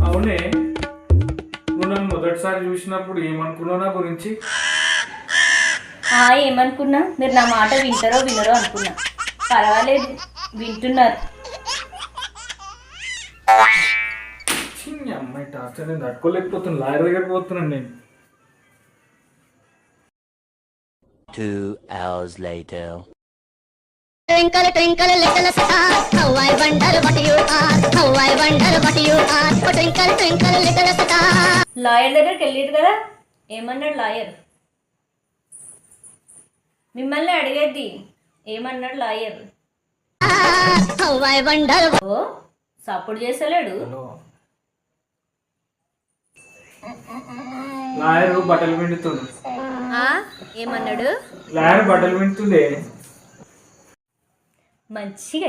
అవునే, నువ్వు నన్ను మొదటిసారి చూసినప్పుడు ఏమనుకున్నావు నా గురించి? ఏమనుకున్నా, మీరు నా మాట వింటారో వినరో అనుకున్నా. పర్వాలేదు, వింటున్నారు. ఈ అమ్మాయి టార్చర్ నేను తట్టుకోలేకపోతున్నాను. లాయర్ దగ్గరికి పోతున్నాను నేను. 2 hours later. Twinkle, twinkle, little star, how I wonder what you are, how I wonder what you are. Oh, twinkle, twinkle, little star. Lawyer దగ్గరికి వెళ్ళారు కదా, ఏమన్నాడు లాయర్? మిమ్మల్ని అడిగేది ఏమన్నాడు లాయర్? How I wonder. ఓ సపోర్ట్ చేసలేడు. లాయర్ బట్టలు పిండుతుండు. ఏమన్నాడు? లాయర్ బట్టలు పిండుతుండే. మంచిగా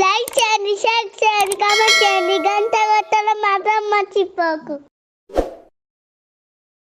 లైక్ చేయండి, షేర్ చేయండి, కామెంట్ చేయండి, గంట కొట్టడం మాత్రం మర్చిపోకు.